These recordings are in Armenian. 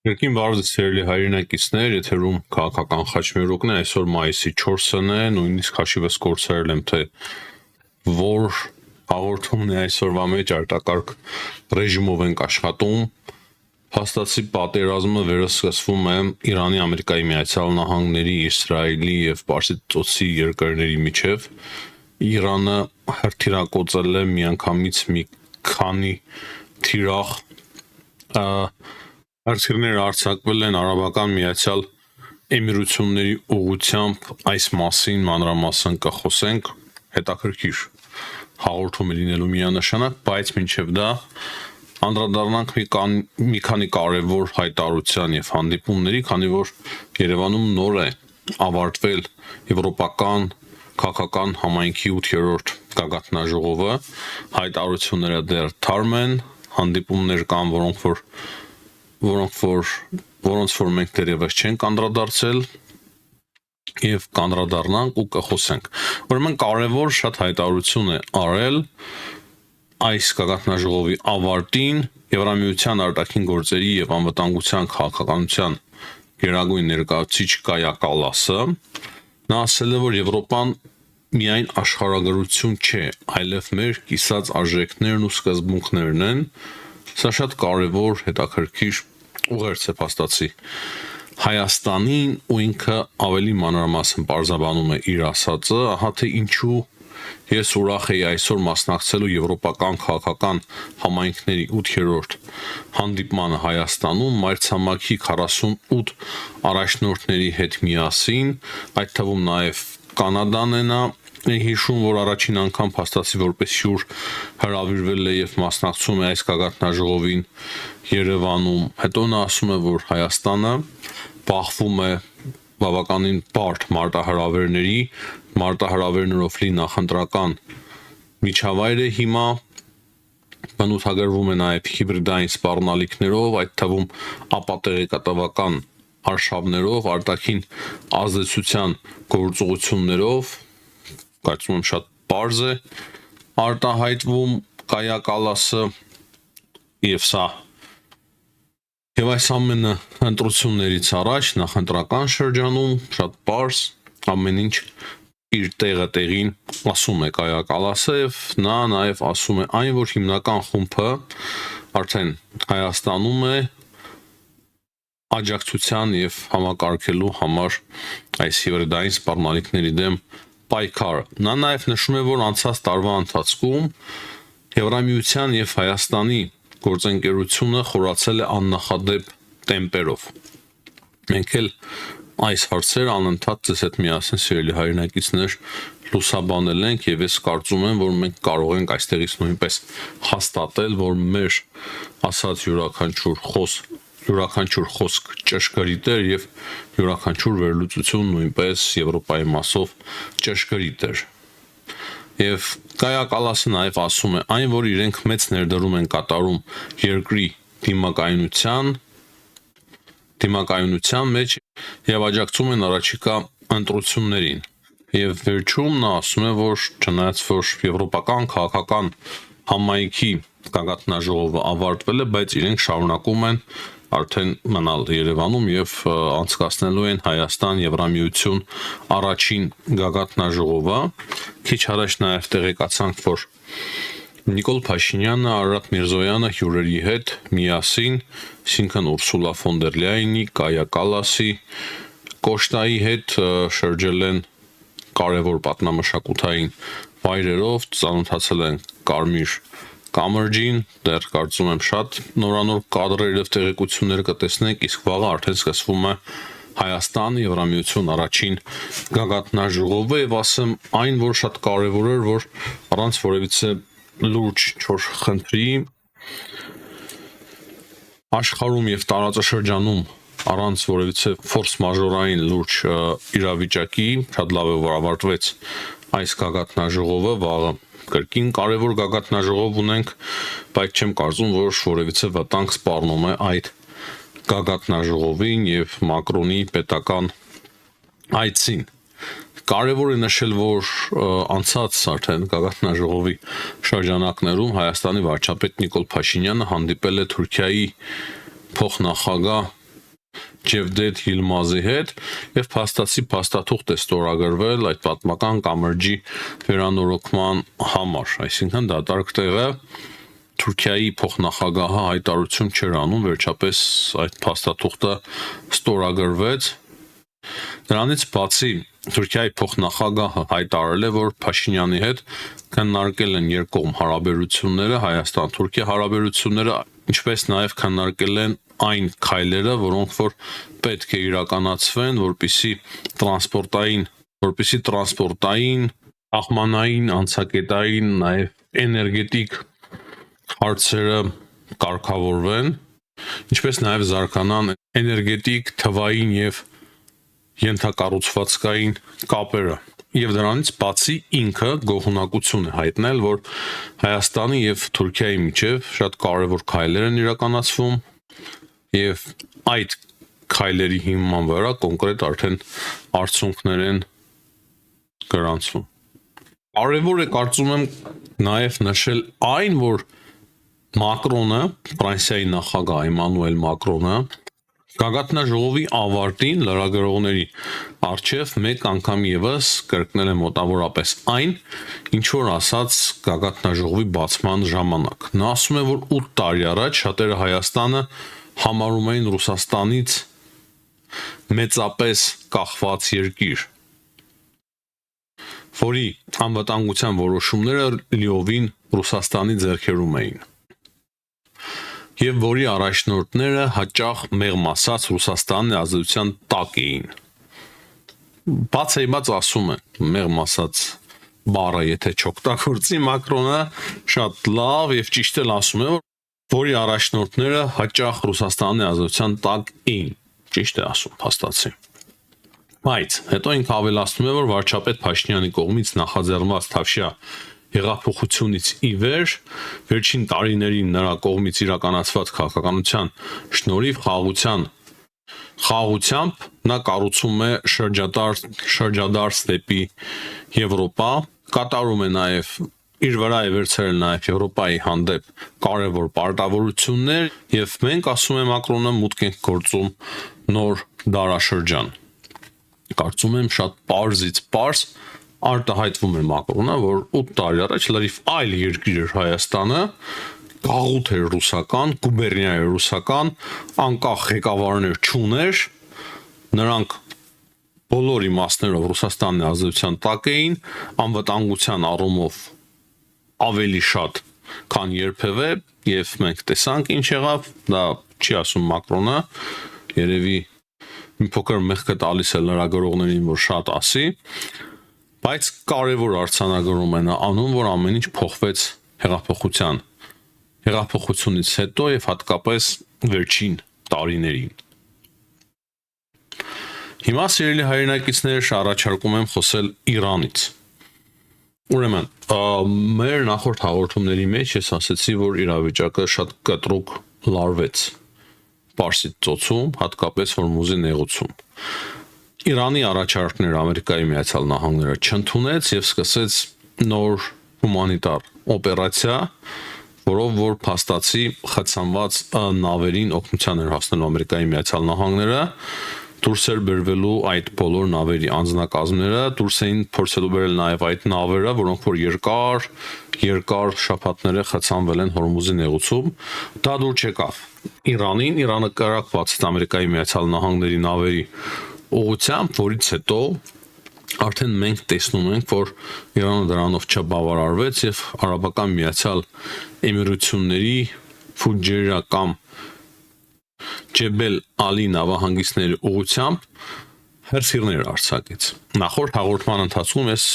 Երկին բարձր սերելի հայրենակիցներ, եթերում քաղաքական խաչմերուկն է, այսօր մայիսի 4-ն է, նույնիսկ հաշիվս կորցրել եմ, թե որ հաղորդումն է այսօրվա մեջ արտակարգ ռեժիմով ենք աշխատում։ Փաստացի պատերազմը վերսկսվում է Իրանի, Ամերիկայի Միացյալ Նահանգների, Իսրայելի եւ Պարսից ծոցի երկրների միջև։ Իրանը հրթիռակոծել է միանգամից մի քանի թիրախ հրթիռներ արձակվել են Արաբական Միացյալ Էմիրությունների ուղղությամբ, այս մասին մանրամասն կխոսենք, հետաքրքիր հաղորդում է լինելու միանշանակ, բայց մինչև դա անդրադառնանք մի քանի կարևոր հայտարարության եւ հանդիպումների, քանի որ Երևանում նոր է ավարտվել եվրոպական քաղաքական համայնքի 8-րդ գագաթնաժողովը, հայտարարությունները դեռ թարմ են, հանդիպումներ կան, որոնց որ մենք դեռևս չենք անդրադարձել եւ կանդրադառնանք ու կխոսենք։ Ուրեմն կարևոր շատ հայտարարություն է արել այս գագաթնաժողովի ավարտին Եվրամիության արտաքին գործերի եւ անվտանգության քաղաքականության գերագույն ներկայացուցիչ Կայա Կալասը։ Նա ասել է, որ Եվրոպան միայն աշխարհագրություն չէ, այլև մեր կիսած արժեքներն ու սկզբունքներն են։ Սա շատ կարևոր, հետաքրքիր ուղերձ է փաստացի Հայաստանին ու ինքը ավելի մանրամասն բարձրաբանում է իր ասածը, ահա թե ինչու ես ուրախ եի այսօր մասնակցելու եվրոպական քաղաքական համայնքների 8-րդ հանդիպմանը Հայաստանում մայրցամաքի 48 առաջնորդների հետ միասին, այդ թվում նաև Կանադան է նա հիշում, որ առաջին անգամ փաստացի որպես հյուր հրավիրվել է եւ մասնակցում է այս գագաթնաժողովին Երևանում։ Հետո նա ասում է, որ Հայաստանը բախվում է բավականին բարդ մարտահրավերներով լի նախընտրական միջավայր է հիմա, բնութագրվում է նաև հիբրիդային սպառնալիքներով, այդ թվում ապատեղեկատվական արշավներով, արտաքին ազդեցության գործողություններով, կարծում եմ շատ պարզ է արտահայտվում Կայա Կալասը եւ այս ամենը ընտրություններից առաջ նախընտրական շրջանում շատ պարզ ամեն ինչ իր տեղին ասում է Կայա Կալասը եւ նա նաեւ ասում է այն, որ հիմնական խումբը արդեն Հայաստանում է աջակցության եւ համակարգելու համար այս հիբրիդային սպառնալիքների դեմ պայքարը։ Նա նաեւ նշում է, որ անցած տարվա ընթացքում Եվրամիության եւ Հայաստանի գործընկերությունը խորացել է աննախադեպ տեմպերով։ Մենք էլ այս հարցերը անընդհատ ձեզ հետ միասին սիրելի հայրենակիցներ լուսաբանել ենք եւ ես կարծում եմ, որ մենք կարող ենք այստեղից նույնպես հաստատել, որ մեր ասած յուրաքանչյուր խոսք ճշգրիտ էր եւ յուրաքանչյուր վերլուծություն նույնպես Եվրոպայի մասով ճշգրիտ էր։ Եվ Կայա Կալասը նաեւ ասում է այն, որ իրենք մեծ ներդրում են կատարում երկրի դիմակայունության մեջ եւ աջակցում են առաջիկա ընտրություններին։ Եվ վերջում նա ասում է, որ չնայած որ եվրոպական քաղաքական համայնքի գագաթնաժողովը ավարտվել է, բայց իրենք շարունակում են արդեն մնալ Երևանում եւ անցկացնելու են Հայաստան-Եվրամիություն առաջին գագաթնաժողովը։ Քիչ առաջ նաեւ տեղեկացանք, որ Նիկոլ Փաշինյանը, Արարատ Միրզոյանը հյուրերի հետ միասին, այսինքն Ուրսուլա ֆոն դեր Լյայնի, Կայա Կալասի, Կոշտայի հետ շրջել են կարևոր պատմամշակութային վայրերով, ծանոթացել են Կարմիր կամրջին, դեռ կարծում եմ շատ նորանոր կադրեր եւ տեղեկություններ կտեսնենք, իսկ վաղը արդեն սկսվում է Հայաստան Եվրամիություն առաջին գագաթնաժողովը եւ ասեմ այն, որ շատ կարեւոր էր, որ առանց որևիցե լուրջ չոր խնդրի աշխարհում եւ տարածաշրջանում առանց որևիցե ֆորս մաժորային լուրջ իրավիճակի շատ լավ է որ ավարտվեց այս գագաթնաժողովը, վաղը կրկին կարևոր գագաթնաժողով ունենք, բայց չեմ կարծում, որ որևիցե վտանգ սպառնում է այդ գագաթնաժողովին եւ Մակրոնի պետական այցին։ Կարևոր է նշել, որ անցած արդեն գագաթնաժողովի շրջանակներում Հայաստանի վարչապետ Նիկոլ Փաշինյանը հանդիպել է Թուրքիայի փոխնախագահ Ջևդետ Հիլմազի հետ եւ փաստացի փաստաթուղթ է ստորագրվել այդ պատմական կամրջի վերանորոգման համար, այսինքն դատարկ տեղը Թուրքիայի փոխնախագահը հայտարարություն չէր անում, վերջապես այդ փաստաթուղթը ստորագրվեց։ Դրանից բացի Թուրքիայի փոխնախագահը հայտարարել է, որ Փաշինյանի հետ քննարկել են երկկողմ հարաբերությունները, Հայաստան-Թուրքիա հարաբերությունները, ինչպես նաև քննարկել են այն քայլերը, որոնք որ պետք է իրականացվեն, որպիսի տրանսպորտային, աղմանային, անցակետային, նաև էներգետիկ հարցերը կարգավորվեն, ինչպես նաև զարգանան էներգետիկ, թվային եւ ենթակառուցվածքային կապերը։ Եվ դրանից բացի ինքը գոհունակություն է հայտնել, որ Հայաստանի եւ Թուրքիայի միջև շատ կարեւոր քայլեր են իրականացվում եւ այդ քայլերի հիման վրա կոնկրետ արդեն արդյունքներ են գրանցվում։ Կարևոր է կարծում եմ նաեւ նշել այն, որ Մակրոնը, Ֆրանսիայի նախագահ Էմանուել Մակրոնը Գագաթնաժողովի ավարտին լրագրողների առջև մեկ անգամ եւս կրկնել է մոտավորապես այն, ինչ որ ասաց Գագաթնաժողովի բացման ժամանակ։ Նա ասում է, որ 8 տարի առաջ շատերը Հայաստանը համարում էին Ռուսաստանից մեծապես կախված երկիր, որի անվտանգության որոշումները լիովին Ռուսաստանի ձեռքերում էին։ Եվ որի առաջնորդները հաճախ մեղմ ասած Ռուսաստանի ազդեցության տակ էին։ Բացեիմաց ասում է, մեղմ ասած բառը եթե չօգտագործի Մակրոնը շատ լավ եւ ճիշտ էլ ասում է, որի առաջնորդները հաճախ Ռուսաստանի ազդեցության տակ էին։ Ճիշտ է ասում, փաստացի։ Բայց հետո ինքը ավելացնում է, որ վարչապետ Փաշինյանի կողմից նախաձեռնված Թավշյա հեղափոխությունից ի վեր վերջին տարիներին նրա կողմից իրականացված քաղաքականության շնորհիվ խաղաղությամբ նա կառուցում է շրջադարձ դեպի Եվրոպա, կատարում է նաև իր վրա է վերցրել նաև Եվրոպայի հանդեպ կարևոր պարտավորություններ եւ մենք ասում է Մակրոնը մուտք ենք գործում նոր դարաշրջան։ Կարծում եմ շատ պարզից պարզ արտահայտվում է Մակրոնը, որ 8 տարի առաջ լրիվ այլ երկիր էր Հայաստանը, գաղութ էր ռուսական, գուբերնիա էր ռուսական, անկախ ղեկավարներ չուներ, նրանք բոլոր իմաստներով Ռուսաստանի ազդեցության տակ էին, անվտանգության առումով ավելի շատ, քան երբևէ, եւ մենք տեսանք ինչ եղավ, դա չի ասում Մակրոնը, երևի մի փոքր մեղքը տալիս է լրագրողներին, որ շատ ասի, բայց կարևոր արձանագրում է նա անում, որ ամեն ինչ փոխվեց հեղափոխությունից հետո եւ հատկապես վերջին տարիներին։ Հիմա սիրելի հայրենակիցներ, առաջարկում եմ խոսել Իրանից։ Ուրեմն, մեր նախորդ հաղորդումների մեջ ես ասացի, որ իրավիճակը շատ կտրուկ լարվեց Պարսից ծոցում, հատկապես Հորմուզի նեղուցում։ Իրանի առաջարկները Ամերիկայի Միացյալ Նահանգները չընդունեց եւ սկսեց նոր հումանիտար օպերացիա, որով որ փաստացի խցանված նավերին օգնության էր հասնելու Ամերիկայի Միացյալ Նահանգները, դուրս էր բերվելու այդ բոլոր նավերի անձնակազմները, դուրս էին փորձելու բերել նաեւ այդ նավերը, որոնք որ երկար շաբաթներ է խցանվել են Հորմուզի նեղուցում, դա դուր չեկավ Իրանին, Իրանը կրակված էր Ամերիկայի Միացյալ Նահանգների նավերի ուղղությամբ, որից հետո արդեն մենք տեսնում ենք, որ Իրանը դրանով չբավարարվեց եւ Արաբական Միացյալ Էմիրությունների Ֆուջեյրա կամ Ջեբել Ալի նավահանգիստների ուղղությամբ հրթիռներ արձակեց։ Նախորդ հաղորդման ընթացքում ես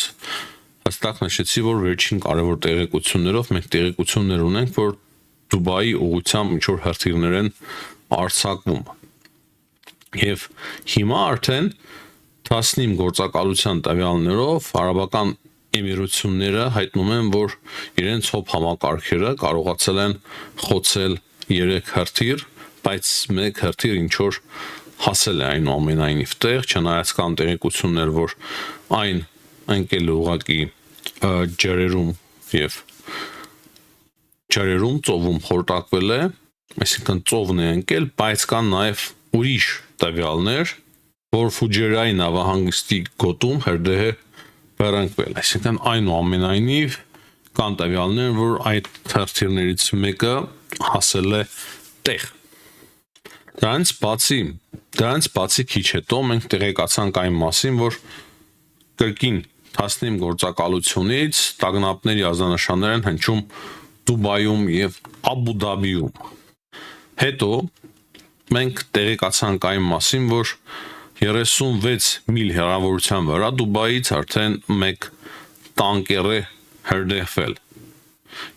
հստակ նշեցի, որ վերջին կարևոր տեղեկություններով մենք տեղեկություններ ունենք, որ Դուբայի ուղղությամբ ինչ որ հրթիռներ են արձակվում։ Եվ հիմա արդեն Թասնիմ գործակալության տվյալներով Արաբական Էմիրությունները հայտնում են, որ իրենց հոբ համակարգերը կարողացել են խոցել 3 հրթիռ, բայց մեկ հրթիռ ինչ որ հասել է այնուամենայնիվ տեղ, չնայած կան տեղեկություններ, որ այն ընկել է ուղղակի ջրերում ծովում խորտակվել է, այսինքն ծովն է ընկել, բայց կան նաև ուրիշ տվյալներ, որ Ֆուջերայի նավահանգստի գոտում հրդեհ է բեռնկվել, այսինքն այնուամենայնիվ կան տվյալներ, որ այդ հրթիռներից մեկը հասել է տեղ։ Դրանց բացի քիչ հետո մենք տեղեկացանք այն մասին, որ կրկին Թասնիմ գործակալությունից տագնապների ազդանշաններ են հնչում Դուբայում եւ Աբու Դաբիում։ Հետո մենք տեղեկացանք այն մասին, որ 36 միլ հեռավորության վրա Դուբայից արդեն մեկ տանկեր է հրդեհվել։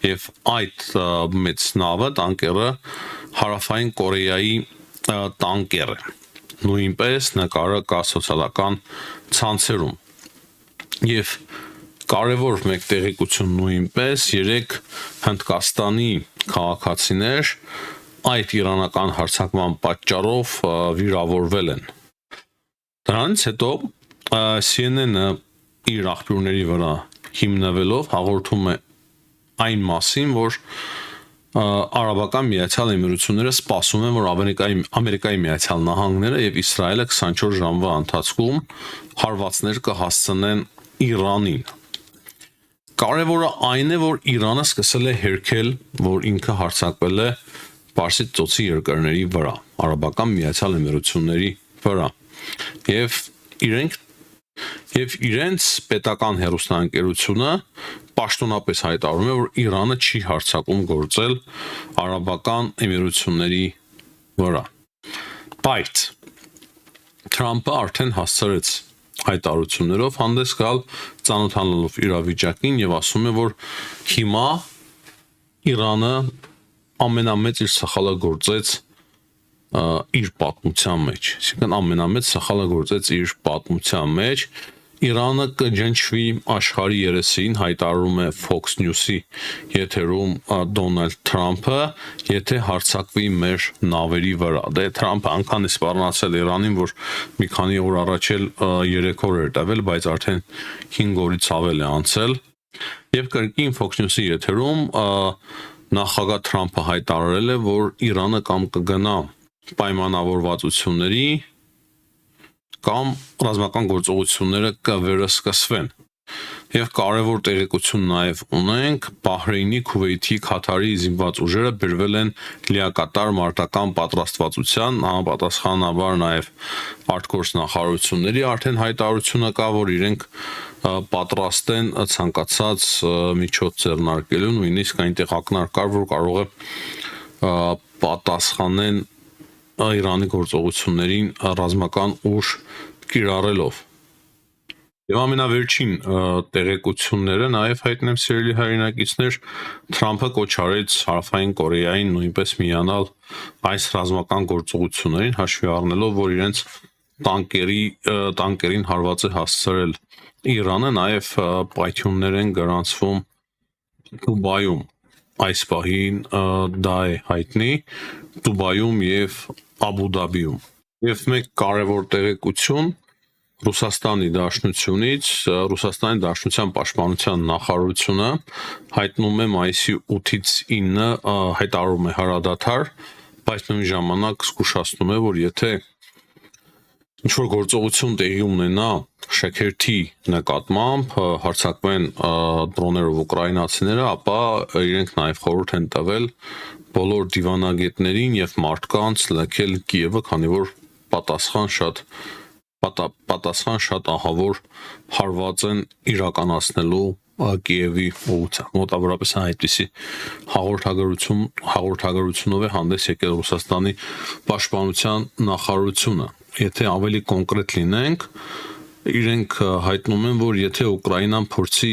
Եվ այդ մեծ նավը, տանկերը հարավային Կորեայի տանկեր է։ Նույնպես նկարը կա սոցիալական ցանցերում։ Եվ կարևոր մեկ տեղեկություն նույնպես 3 Հնդկաստանի քաղաքացիներ այդ իրանական հարձակման պատճառով վիրավորվել են։ Դրանից հետո CNN-ը իր աղբյուրների վրա հիմնվելով հաղորդում է այն մասին, որ Արաբական Միացյալ Էմիրությունները սպասում են, որ Ամերիկայի Միացյալ Նահանգները եւ Իսրայելը 24 ժամվա ընթացքում հարվածներ կհասցնեն Իրանին։ Կարևորը այն է, որ Իրանը սկսել է հերքել, որ ինքը հարձակվել է Պարսից ծոցի երկրների վրա, Արաբական Միացյալ Էմիրությունների վրա։ Եվ իրենց պետական հեռուստաընկերությունը պաշտոնապես հայտարարում է, որ Իրանը չի հարձակում գործել Արաբական Էմիրությունների վրա։ Բայց Թրամփը արդեն հասցրեց հայտարարություններով հանդես գալ, ծանոթանալով իրավիճակին եւ ասում է, որ հիմա Իրանը ամենամեծ իր սխալը գործեց իր պատմության մեջ, այսինքն ամենամեծ սխալը գործեց իր պատմության մեջ, Իրանը կջնջվի աշխարհի երեսին, հայտարարում է Fox News-ի եթերում Դոնալդ Թրամփը, եթե հարձակվի մեր նավերի վրա։ Դե Թրամփը անգամ է սպառնացել Իրանին, որ մի քանի օր առաջ էլ 3 օր էր տվել, բայց արդեն 5 օրից ավել է անցել։ Եվ կրկին Fox News-ի եթերում նախագահ Թրամփը հայտարարել է, որ Իրանը կամ կգնա պայմանավորվածությունների կամ ռազմական գործողությունները կվերսկսվեն։ Եվ կարևոր տեղեկություն նաև ունենք, Բահրեյնի, Քուվեյթի, Քաթարի զինված ուժերը բերվել են լիակատար մարտական պատրաստվածության, համապատասխանաբար նաև արտգործ նախարարությունների արդեն հայտարարությունը կա, որ իրենք պատրաստ են ցանկացած միջոց ձեռնարկելու, նույնիսկ այնտեղ ակնարկ կար, որ կարող է պատասխանեն Իրանի գործողություններին ռազմական ուժ կիրառելով։ Եվ ամենավերջին տեղեկությունները նաև հայտնեմ սիրելի հայրենակիցներ, Թրամփը կոչ արեց Հարավային Կորեային նույնպես միանալ այս ռազմական գործողություններին, հաշվի առնելով, որ իրենց տանկերին հարված է հասցրել Իրանը, նաև պայթյուններ են գրանցվում Դուբայում։ Այս պահին դա է հայտնի Դուբայում եւ Աբու Դաբիում։ Եվ մեկ կարևոր տեղեկություն Ռուսաստանի Դաշնությունից, Ռուսաստանի Դաշնության Պաշտպանության նախարարությունը հայտնում է մայիսի 8-ից 9 հայտարարում է հրադադար, բայց նույն ժամանակ զգուշացնում է, որ եթե ինչ-որ գործողություն տեղի ունենա Շաքերթի նկատմամբ, հարձակվեն դրոներով ուկրաինացիները, ապա իրենք նաև խորհուրդ են տվել բոլոր դիվանագետներին եւ մարդկանց լքել Կիևը, քանի որ պատասխան շատ ահավոր հարված են իրականացնելու Կիևի ուղղությամբ։ Մոտավորապես այդպիսի հաղորդագրությունով է հանդես եկել Ռուսաստանի Պաշտպանության նախարարությունը։ Եթե ավելի կոնկրետ լինենք, իրենք հայտնում են, որ եթե Ուկրաինան փորձի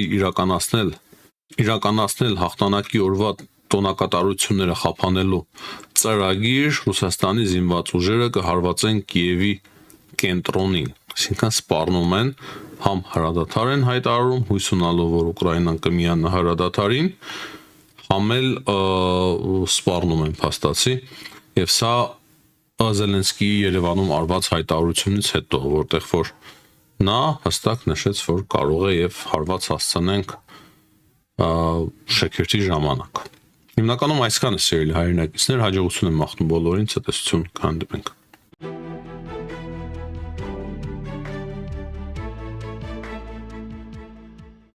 իրականացնել հաղթանակի օրվա տոնակատարությունները խափանելու ծրագիր, Ռուսաստանի զինված ուժերը կհարվածեն Կիևի կենտրոնին, այսինքն սպառնում են, համ հրադադար են հայտարարում, հույս ունալով, որ Ուկրաինան կմիանա հրադադարին, համ էլ սպառնում են փաստացի, եւ սա Զելենսկիի Երևանում արված հայտարարությունից հետո, որտեղ որ նա հստակ նշեց, որ կարող է եւ հարված հասցնենք Շաքերթի ժամանակ։ Հիմնականում այսքանը սիրելի հայրենակիցներ, հաջողություն եմ մաղթում բոլորին, ցտեսություն կհանդիպենք։